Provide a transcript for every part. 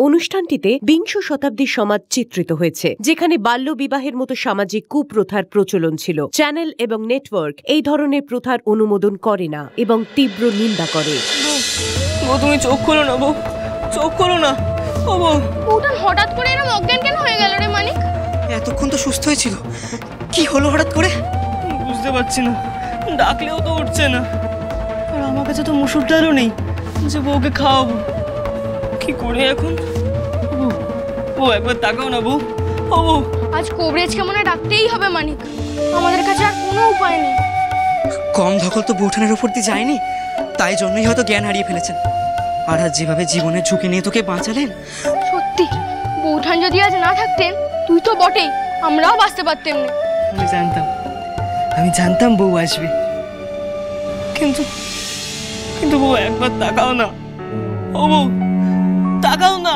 অনুষ্ঠানটিতে বিংশ শতাব্দীর সমাজ চিত্রিত হয়েছে, যেখানে বাল্য বিবাহের মতো সামাজিক কুপ্রথার প্রচলন ছিল। চ্যানেল এবং নেটওয়ার্ক এই ধরনের প্রথার অনুমোদন করে না এবং তীব্র নিন্দা করে। তুমি চোখ খোলো না বউ, চোখ খোলো না। ও বউ, ওটা হঠাৎ করে এরকম অজ্ঞান কেন হয়ে গেল রে মানিক? এতক্ষণ তো সুস্থ হয়েছিল, কি হলো হঠাৎ করে? বুঝতে পারছি না, ডাকলেও তো উঠছে না। আর আমার কাছে তো মুসুর ডালও নেই যে বউকে খাওয়াবো। কি করে এখন? ও একবার তাকাও না বউ। ও বউ, আজ কবরেজকে মনে ডাকতেই হবে মানিক, আমাদের কাছে আর কোনো উপায় নেই। কম ধকল তো বউঠানের উপর দিয়ে যায়নি, তাই জন্যই হয়তো জ্ঞান হারিয়ে ফেলেছেন। আর আজ যেভাবে জীবনের ঝুঁকি নিয়ে তোকে বাঁচালেন, সত্যি বউঠান যদি আজ না থাকতেন, তুই তো বটেই, আমরাও বাঁচতে পারতাম না। আমি জানতাম বউ আসবে, কিন্তু কিন্তু বউ একবার তাকাও না। ও বউ, তাকাও না।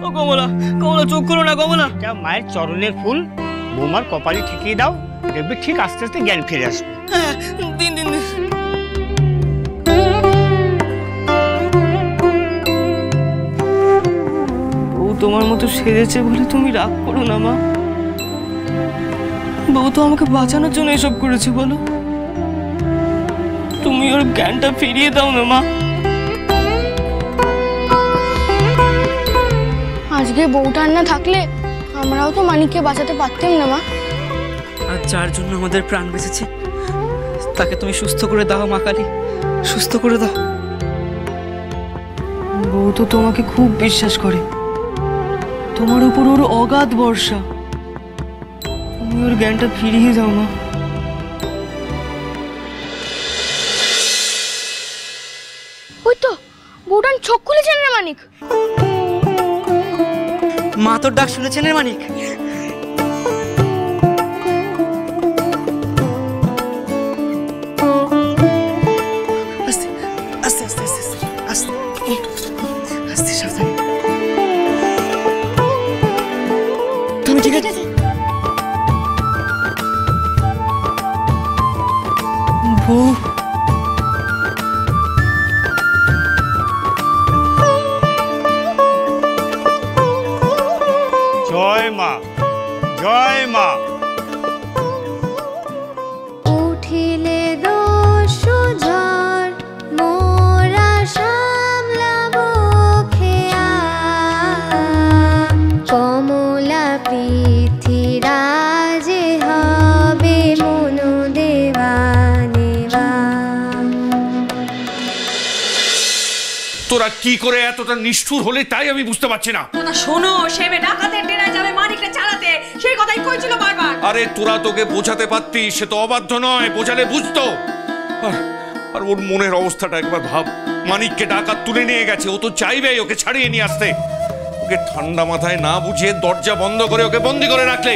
ও কমলা, কমলা চোখ করো না কমলা। মায়ের চরণের ফুল বৌমার কপালে ঠেকিয়ে দাও, দেখবে ঠিক আস্তে আস্তে জ্ঞান ফিরে আসবে। হ্যাঁ, দিন দিন দিন। বউ তোমার মতো সেজেছে বলে তুমি রাগ করো না মা। বউ তো আমাকে বাঁচানোর জন্য এসব করেছে, বলো। তুমি ওর জ্ঞানটা ফিরিয়ে দাও না মা। আজকে বউঠান না থাকলে আমরাও তো মানিককে বাঁচাতে পারতাম না মা। আর যার জন্য আমাদের প্রাণ বেঁচেছে তাকে তুমি সুস্থ করে দাও মা কালী, সুস্থ করে দাও। বউ তো তোমাকে খুব বিশ্বাস করে, তোমার উপর ওর অগাধ ভরসা। তুমি ওর জ্ঞানটা ফিরিয়ে দাও মা। ওই তো বউঠান চোখ খুলেছেন রে মানিক। মা তোর ডাক শুনেছেন রে মানিক? আস্তে আস্তে আস্তে আস্তে আস্তে আস্তে সাবধানে। তুমি ঠিক আছে? বউ, জয় মা, জয় মা। উঠিলে দস্যু ঝড় মোরা সামলাবো খেয়া, কমলা পৃথিরাজে হবে মনু দেবা নেবা। তোরা কি করে এতটা নিষ্ঠুর হলে তাই আমি বুঝতে পারছি না। না শোনো, সেবে ডাকাতের ডেরায় যাবে মানিককে চালাতে, সেই কথাই কইছিল বারবার। আরে তোরা তোকে বোঝাতে পারতিস, সে তো অবাধ্য নয়, বোঝালে বুঝতো। আর ওর মনের অবস্থাটা একবার ভাব। মানিককে ডাকাত তুলে নিয়ে গেছে, ও তো চাইবেই ওকে ছাড়িয়ে নিয়ে আসতে। ওকে ঠান্ডা মাথায় না বুঝিয়ে দরজা বন্ধ করে ওকে বন্দি করে রাখলে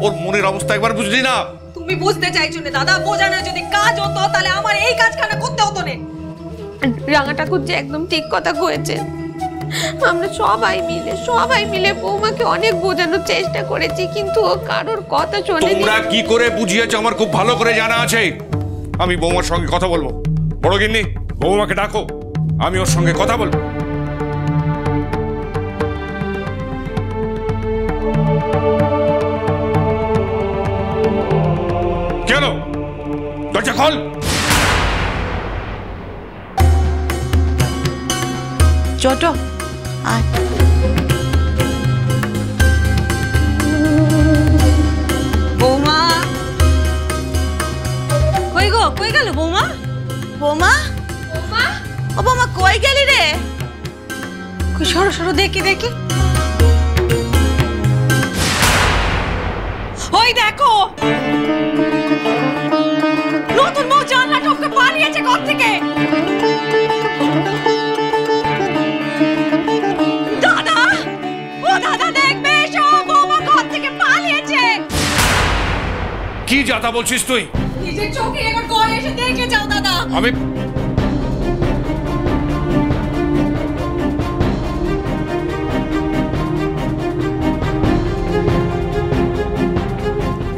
ওর মনের অবস্থা একবার বুঝলি না? তুমি বুঝতে চাইছো না দাদা, বোঝানো যদি কাজ হতো তাহলে আমার এই কাজখানা করতে হতো না। রাঙা ঠাকুর যে একদম ঠিক কথা কয়েছে। আমরা সবাই মিলে বৌমাকে অনেক বোঝানোর চেষ্টা করেছি, কিন্তু ও কারোর কথা শোনেনি। তোমরা কি করে বুঝিয়েছো আমার খুব ভালো করে জানা আছে। আমি বৌমার সঙ্গে কথা বলবো। বড় গিন্নি, বৌমাকে ডাকো, আমি ওর সঙ্গে কথা বলবো। কেন দরজা খোল। ছোট আয়। বৌমা কই গো, কই গেল বৌমা? বৌমা, বৌমা, ও বৌমা কই গেলি রে? কই সরো সরো, দেখি দেখি। ওই দেখো, নতুন বউ জানলা টপকে পালিয়েছে ঘর থেকে। দাদা, ও দাদা দেখবে, সব বৌমা ঘর থেকে পালিয়েছে। কি যাতা বলছিস তুই? নিজের চোখে একবার ঘরে এসে দেখে যাও দাদা। আমি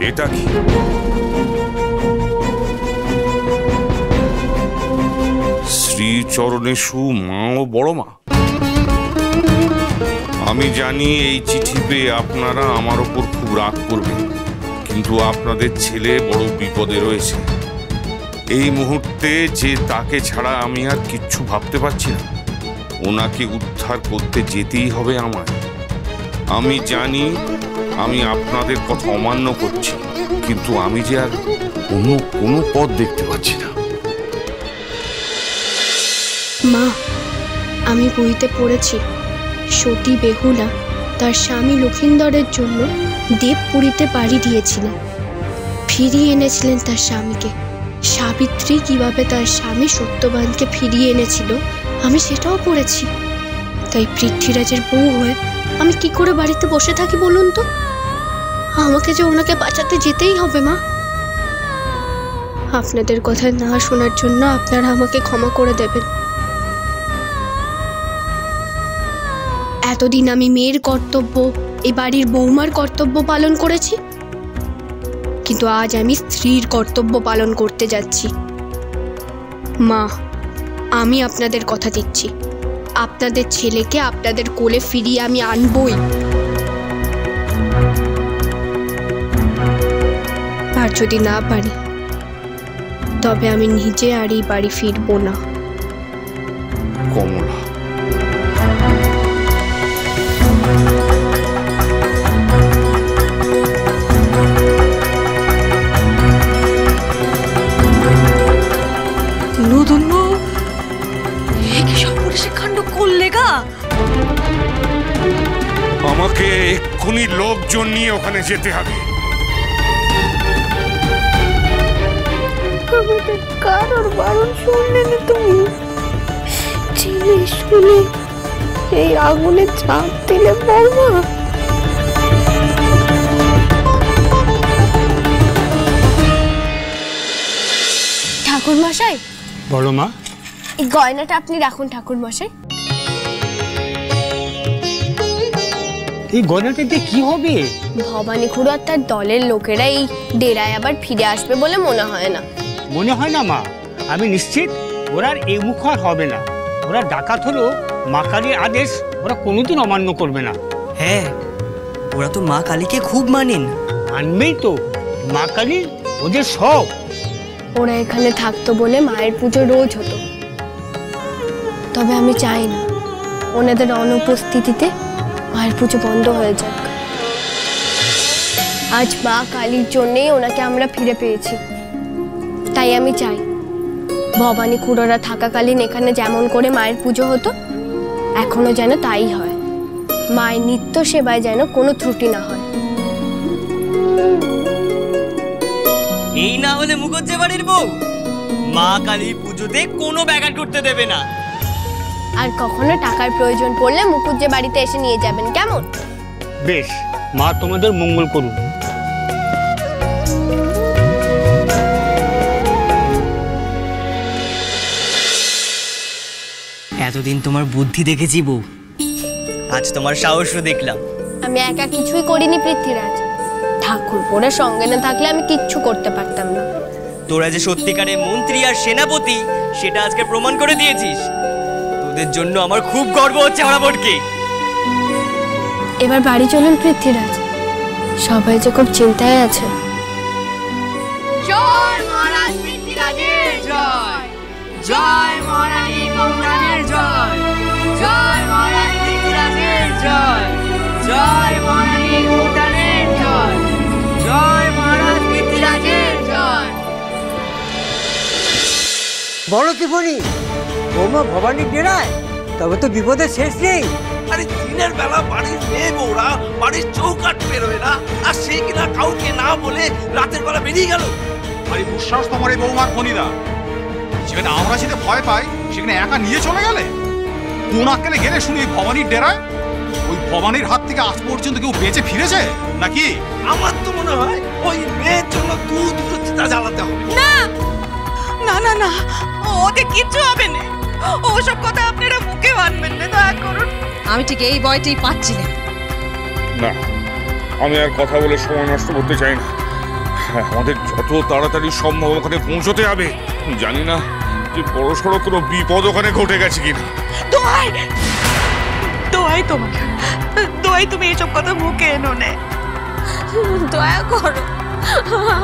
এটা কি? শ্রীচরণেশু মা ও বড় মা, আমি জানি এই চিঠি পেয়ে আপনারা আমার ওপর খুব রাগ করবেন, কিন্তু আপনাদের ছেলে বড় বিপদে রয়েছে। এই মুহূর্তে যে তাকে ছাড়া আমি আর কিচ্ছু ভাবতে পারছি না, ওনাকে উদ্ধার করতে যেতেই হবে আমায়। আমি জানি আমি আপনাদের কথা অমান্য করছি, কিন্তু আমি যে আর অন্য কোনো পথ দেখতে পাচ্ছি না। মা, আমি বইতে পড়েছি সতী বেহুলা তার স্বামী লক্ষিন্দরের জন্য দেবপুরীতে পাড়ি দিয়েছিলেন, ফিরিয়ে এনেছিলেন তার স্বামীকে। সাবিত্রী কিভাবে তার স্বামী সত্যবানকে ফিরিয়ে এনেছিল আমি সেটাও পড়েছি। তাই পৃথ্বীরাজের বউ হয়ে আমি কি করে বাড়িতে বসে থাকি বলুন তো? আমাকে যে ওনাকে বাঁচাতে যেতেই হবে মা। আপনাদের কথা না শোনার জন্য আপনারা আমাকে ক্ষমা করে দেবেন। এতদিন আমি মেয়ের কর্তব্য, এই বাড়ির বৌমার কর্তব্য পালন করেছি, কিন্তু আজ আমি স্ত্রীর কর্তব্য পালন করতে যাচ্ছি। মা, আমি আপনাদের কথা দিচ্ছি, আপনাদের ছেলেকে আপনাদের কোলে ফিরিয়ে আমি আনবই। আর যদি না পারি তবে আমি নিজে আর এই বাড়ি ফিরবো না। কমলা, আমাকে এক্ষুনি লোকজন নিয়ে ওখানে যেতে হবে। আমাদের কারোর বারণ শুনলে না তুমি? ছেলে শুনে এই আগুনে ঝাঁপ দিলে বৌমা। ঠাকুর মশাই, বলো মা। এই গয়নাটা আপনি রাখুন ঠাকুর মশাই। এই গয়নাটা দিয়ে কি হবে? ভবানী খুড়ো আর তার দলের লোকেরা এই ডেরায় আবার ফিরে আসবে বলে মনে হয় না। মনে হয় না মা, আমি নিশ্চিত ওরা আর এই মুখ আর হবে না। ওরা ডাকাত হলো, মা কালীর আদেশ ওরা কোনোদিন অমান্য করবে না। হ্যাঁ, ওরা তো মা কালীকে খুব মানেন। মানবেই তো, মা কালী ওদের সব। ওরা এখানে থাকতো বলে মায়ের পুজো রোজ হতো, তবে আমি চাই না ওনাদের অনুপস্থিতিতে মায়ের পুজো বন্ধ হয়ে যাক। আজ মা কালীর জন্যেই ওনাকে আমরা ফিরে পেয়েছি, তাই আমি চাই ভবানী খুড়োরা থাকাকালীন এখানে যেমন করে মায়ের পুজো হতো এখনো যেন তাই হয়। মায়ের নিত্য সেবায় যেন কোনো ত্রুটি না হয়। এই না হলে মুখজ্জে বাড়ির বউ মা কালী পুজোতে কোনো ব্যাঘাত করতে দেবে না। আর কখনো টাকার প্রয়োজন পড়লে মুকুজ্জে বাড়িতে এসে নিয়ে যাবেন, কেমন? বেশ, মা তোমাদের মঙ্গল করুন। এতদিন তোমার বুদ্ধি দেখেছি বউ, আজ তোমার সাহসও দেখলাম। আমি একা কিছুই করিনি পৃথ্বীরাজ, ঠাকুর পড়ে সঙ্গে না থাকলে আমি কিচ্ছু করতে পারতাম না। তোরা যে সত্যিকারের মন্ত্রী আর সেনাপতি সেটা আজকে প্রমাণ করে দিয়েছিস। তোদের জন্য আমার খুব গর্ব হচ্ছে হরাবটকে। এবার বাড়ি চলুন পৃথ্বীরাজ, সবাই যে খুব চিন্তায় আছে। জয় মহারাজ পৃথ্বীরাজের জয়, জয় মহারানী কমলানের জয়, জয় মহারাজ পৃথ্বীরাজের জয়, জয় মহারানী ভুটানের জয়, জয় মহারাজ পৃথ্বীরাজের জয়। বড় ত্রিভুবনী, বৌমা ভবানীর ডেরায়, তবে তো বিপদের শেষ নেই। আরে দিনের বেলা বাড়ির মেয়ে বউরা বাড়ির চৌকাঠ বেরোয় না, আর সে কিনা কাউকে না বলে রাতের বেলা বেরিয়ে গেল। আরে দুঃসাহস তোমার এই বৌমার ফণিদা, সেখানে আমরা যেতে ভয় পাই সেখানে একা নিয়ে চলে গেলে। কোন আক্কেলে গেলে শুনি ভবানীর ডেরায়? ওই ভবানীর হাত থেকে আজ পর্যন্ত কেউ বেঁচে ফিরেছে নাকি? আমার তো মনে হয় ওই মেয়ের জন্য দুটো চিতা জ্বালাতে হবে। না না না না, ওকে কিচ্ছু হবে না। ওসব কথা আপনারা মুখে আনবেন না, দয়া করুন। আমি ঠিক এই ভয়টাই পাচ্ছিলাম। না, আমি আর কথা বলে সময় নষ্ট করতে চাই না। আমাদের যত তাড়াতাড়ি সম্ভব ওখানে পৌঁছতে হবে। জানি না যে বড়সড় কোনো বিপদ ওখানে ঘটে গেছে কিনা। দোহাই দোয়াই তোমাকে, দোয়াই তুমি এসব কথা মুখে এনো নে। দয়া করো,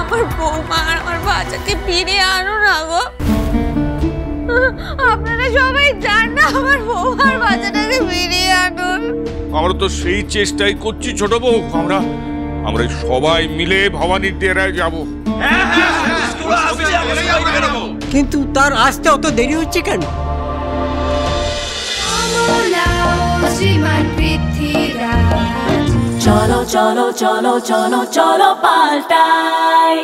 আমার বৌমা আর আমার বাচ্চাকে ফিরে আনো না গো। আপনারা সবাই জান না আমার বৌমার বাচ্চাটাকে ফিরিয়ে আনুন। আমরা তো সেই চেষ্টাই করছি ছোট বউ। আমরা সবাই মিলে ভবানীর ডেরায় যাব। কিন্তু তার আসতে অত দেরি হচ্ছে কেন? চলো চলো চলো চলো চলো পাল্টাই।